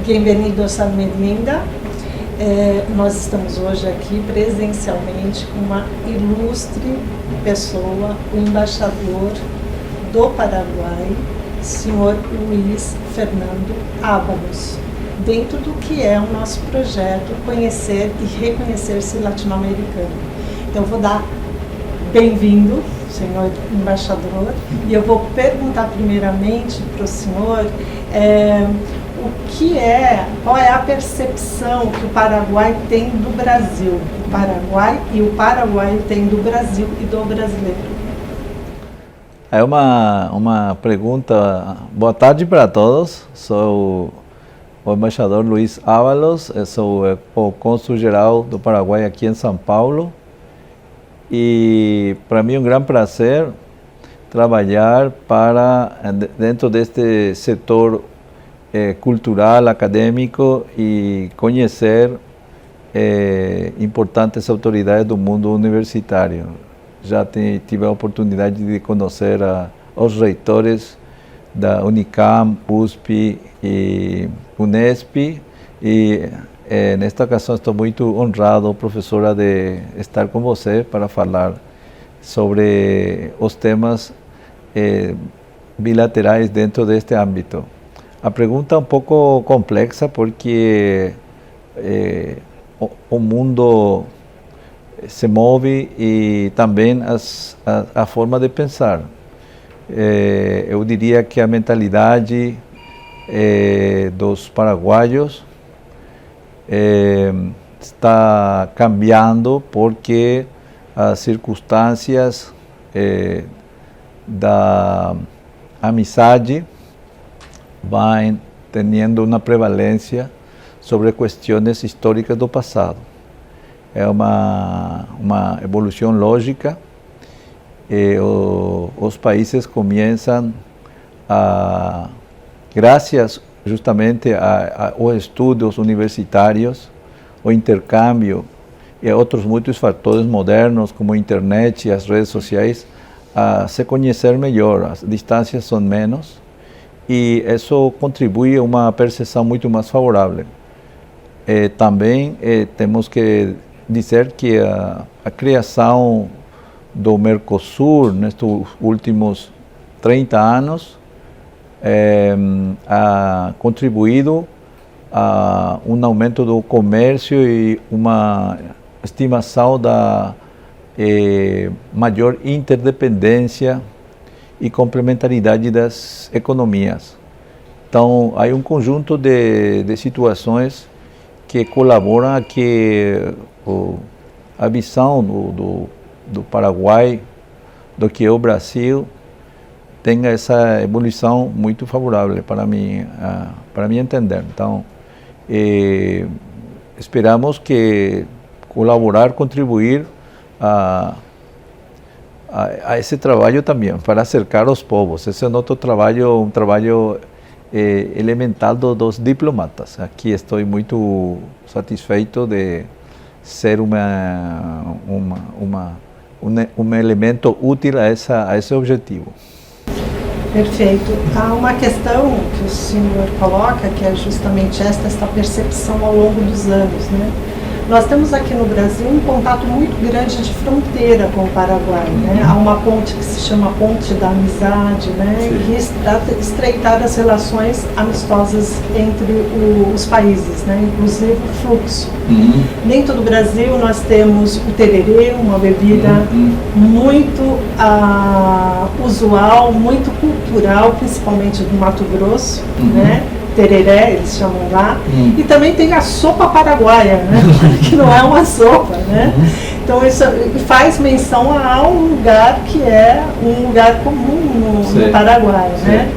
Bem-vindos a Melinda. Nós estamos hoje aqui presencialmente com uma ilustre pessoa, o embaixador do Paraguai, senhor Luiz Fernando Ábalos, dentro do que é o nosso projeto Conhecer e Reconhecer-se Latino-Americano. Então, eu vou dar bem-vindo, senhor embaixador, e eu vou perguntar primeiramente para o senhor qual é a percepção que o Paraguai tem do Brasil, o Paraguai e o Paraguai tem do Brasil e do brasileiro. É uma pergunta. Boa tarde para todos. Sou o embaixador Luiz Ábalos, sou o cônsul-geral do Paraguai aqui em São Paulo. E para mim é um grande prazer trabalhar dentro deste setor cultural, acadêmico e conhecer importantes autoridades do mundo universitário. Já tive a oportunidade de conhecer os reitores da Unicam, USP e Unesp e nesta ocasião estou muito honrado, professora, de estar com você para falar sobre os temas bilaterais dentro deste âmbito. A pergunta é um pouco complexa porque o mundo se move e também a forma de pensar. Eu diria que a mentalidade dos paraguaios está cambiando porque as circunstâncias da amizade vão tendo uma prevalência sobre questões históricas do passado. É uma evolução lógica. Os países começam graças justamente aos estudos universitários, o intercâmbio e outros muitos fatores modernos como a internet e as redes sociais, a se conhecer melhor. As distâncias são menos e isso contribui a uma percepção muito mais favorável. Também temos que dizer que a criação do Mercosul nestes últimos 30 anos ha contribuído a um aumento do comércio e uma estimação da maior interdependência e complementaridade das economias. Então, há um conjunto de situações que colaboram a que a visão do Paraguai, do que é o Brasil, tenha essa evolução muito favorável para mim entender. Então, esperamos que colaborar, contribuir a esse trabalho também, para acercar os povos. Esse é outro trabalho, um trabalho elemental dos diplomatas. Aqui estou muito satisfeito de ser um elemento útil a esse objetivo. Perfeito. Há uma questão que o senhor coloca, que é justamente esta percepção ao longo dos anos, né? Nós temos aqui no Brasil um contato muito grande de fronteira com o Paraguai, né? Há uma ponte que se chama Ponte da Amizade, né? E trata de estreitar as relações amistosas entre os países, né? Inclusive o fluxo. Dentro do Brasil nós temos o tererê, uma bebida muito usual, muito cultural, principalmente do Mato Grosso, né? Tereré, eles chamam lá, e também tem a sopa paraguaia, né? Que não é uma sopa, né? Então isso faz menção a um lugar que é um lugar comum no Paraguai, né?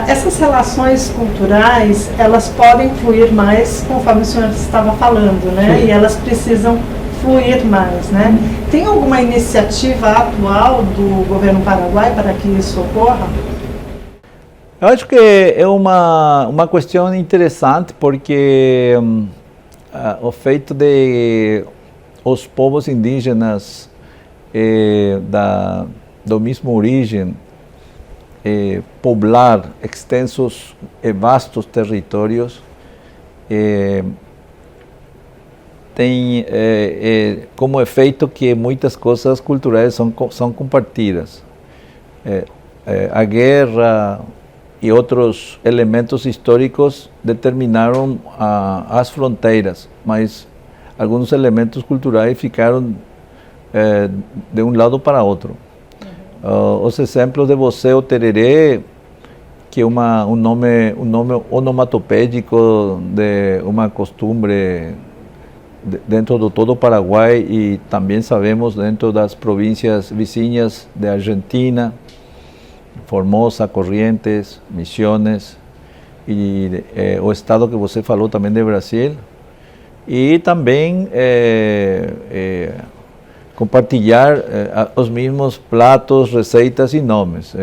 Essas relações culturais, elas podem fluir mais, conforme o senhor estava falando, né? E elas precisam fluir mais, né? Tem alguma iniciativa atual do governo paraguai para que isso ocorra? Eu acho que é uma questão interessante porque o feito de os povos indígenas do mesmo origem poblar extensos e vastos territórios tem como efeito que muitas coisas culturais são compartidas. A guerra e outros elementos históricos determinaram as fronteiras, mas alguns elementos culturais ficaram de um lado para outro. Os exemplos de você, o tereré, que é um nome onomatopédico de uma costumbre dentro de todo o Paraguai e também sabemos dentro das províncias vizinhas de Argentina, Formosa, Corrientes, Misiones e o estado que você falou também de Brasil. E também compartilhar os mesmos pratos, receitas e nomes.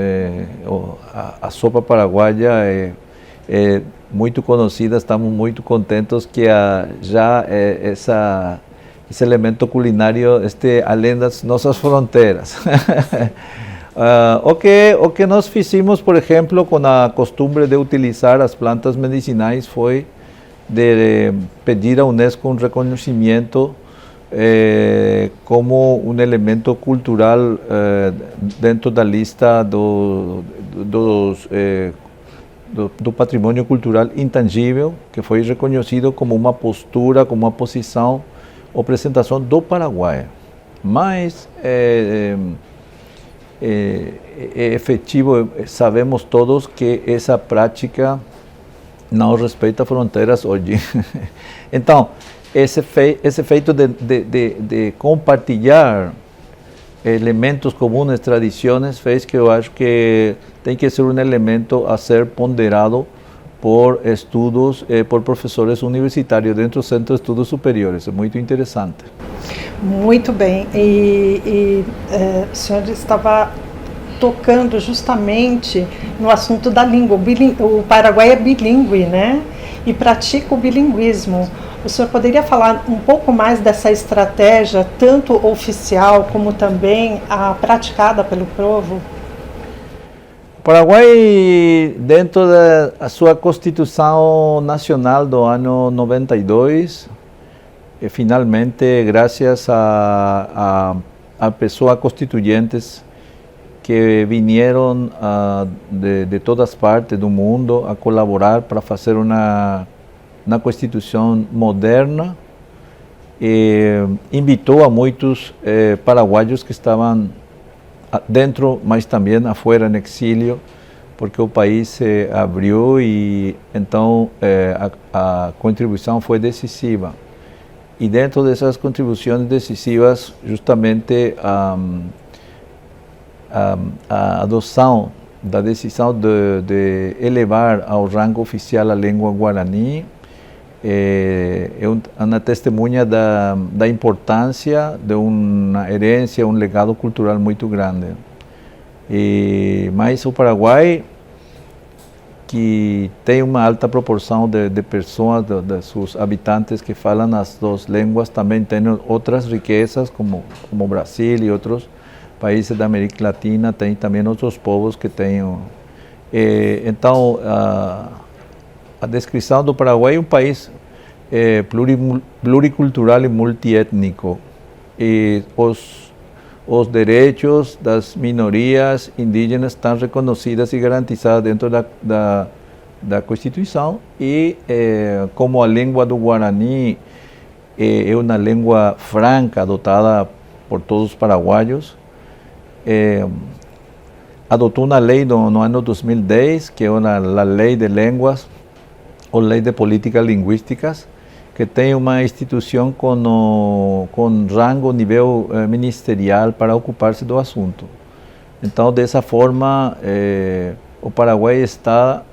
A sopa paraguaia é muito conhecida, estamos muito contentes que já esse elemento culinário esteja além das nossas fronteiras. O que nós fizemos, por exemplo, com a costumbre de utilizar as plantas medicinais foi de pedir à Unesco um reconhecimento como um elemento cultural dentro da lista do patrimônio cultural intangível, que foi reconhecido como uma postura, como uma posição ou apresentação do Paraguai. Mas é efetivo, sabemos todos que essa prática não respeita fronteiras hoje. Então, esse feito de compartilhar elementos comuns, tradições, fez que eu acho que tem que ser um elemento a ser ponderado por estudos, por professores universitários dentro do Centro de Estudos Superiores. É muito interessante. Muito bem. O senhor estava tocando justamente no assunto da língua. O Paraguai é bilíngue, né? E pratica o bilinguismo. O senhor poderia falar um pouco mais dessa estratégia, tanto oficial como também a praticada pelo povo? O Paraguai, dentro da sua Constituição Nacional do ano 92, finalmente, graças a pessoas constituyentes que vieram de todas partes do mundo a colaborar para fazer uma Constituição moderna, invitou a muitos paraguaios que estavam dentro, mas também afuera, no exílio, porque o país se abriu e então a contribuição foi decisiva. E dentro dessas contribuições decisivas, justamente a adoção da decisão de elevar ao rango oficial a língua guarani é uma testemunha da importância de uma herência, um legado cultural muito grande. Mas o Paraguai, que tem uma alta proporção de pessoas, de seus habitantes que falam as duas línguas, também tem outras riquezas, como o Brasil e outros países da América Latina, tem também outros povos que têm. Então, a descrição do Paraguai é um país pluricultural e multiétnico. E os direitos das minorias indígenas estão reconhecidos e garantizados dentro da Constituição. E como a língua do Guarani é uma língua franca, adotada por todos os paraguaios, adotou uma lei no ano 2010, que é a Lei de Línguas, ou Lei de Políticas Linguísticas, que tem uma instituição com rango, nível ministerial para ocupar-se do assunto. Então, dessa forma, o Paraguai está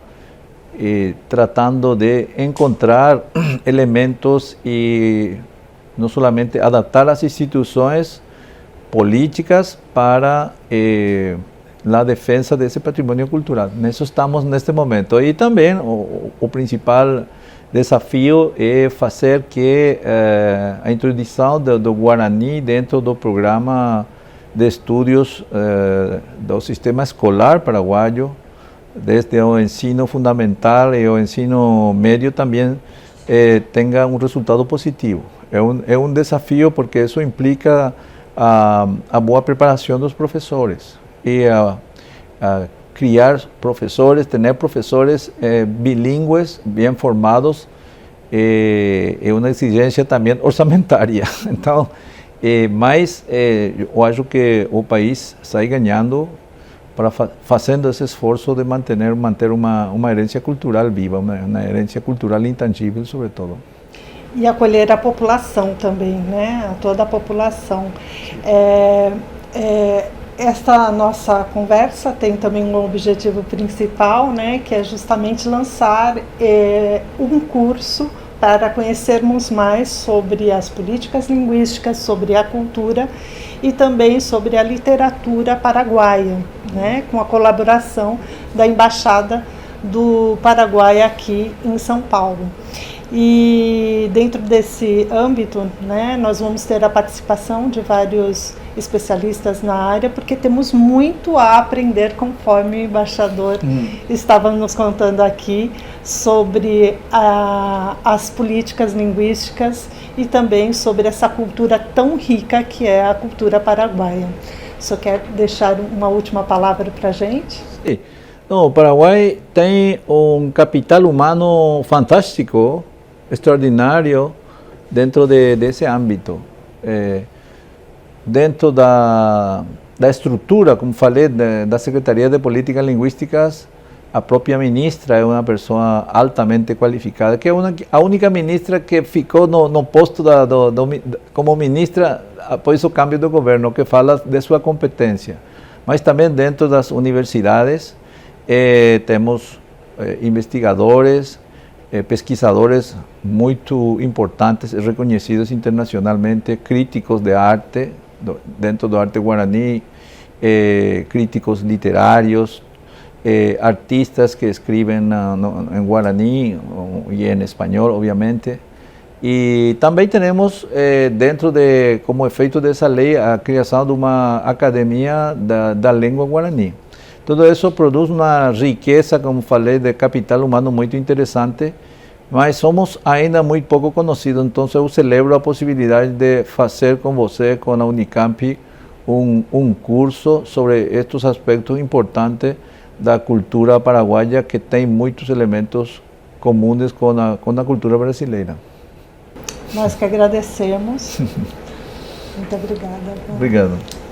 tratando de encontrar elementos e não somente adaptar as instituições políticas para a defesa desse patrimônio cultural. Nisso estamos neste momento. E também o principal desafio é fazer que a introdução do Guarani dentro do programa de estudos do sistema escolar paraguaio, desde o ensino fundamental e o ensino médio, também tenga un resultado positivo. É um desafio porque isso implica a boa preparação dos professores e a criar professores, ter professores bilíngues, bem formados, é uma exigência também orçamentária. Então, mas eu acho que o país sai ganhando para fazendo esse esforço de manter uma herência cultural viva, uma herência cultural intangível, sobretudo. E acolher a população também, né? A toda a população. Esta nossa conversa tem também um objetivo principal, né? Que é justamente lançar um curso para conhecermos mais sobre as políticas linguísticas, sobre a cultura e também sobre a literatura paraguaia, né? Com a colaboração da Embaixada do Paraguai aqui em São Paulo. E dentro desse âmbito, né, nós vamos ter a participação de vários especialistas na área, porque temos muito a aprender, conforme o embaixador estava nos contando aqui, sobre as políticas linguísticas e também sobre essa cultura tão rica que é a cultura paraguaia. Só quer deixar uma última palavra para a gente? Sim. Não, o Paraguai tem um capital humano fantástico, extraordinário dentro desse âmbito. Dentro da estrutura, como falei, da Secretaria de Políticas Linguísticas, a própria ministra é uma pessoa altamente qualificada, que é a única ministra que ficou no posto como ministra após o câmbio do governo, que fala de sua competência. Mas também dentro das universidades temos investigadores, pesquisadores muito importantes, reconhecidos internacionalmente, críticos de arte, dentro do arte guarani, críticos literários, artistas que escrevem em guarani e em espanhol, obviamente. E também temos, como efeito dessa lei, a criação de uma academia da língua guarani. Tudo isso produz uma riqueza, como falei, de capital humano muito interessante, mas somos ainda muito pouco conhecidos. Então, eu celebro a possibilidade de fazer com você, com a Unicamp, um curso sobre estes aspectos importantes da cultura paraguaia, que tem muitos elementos comuns com a cultura brasileira. Nós que agradecemos. Muito obrigada. Obrigado.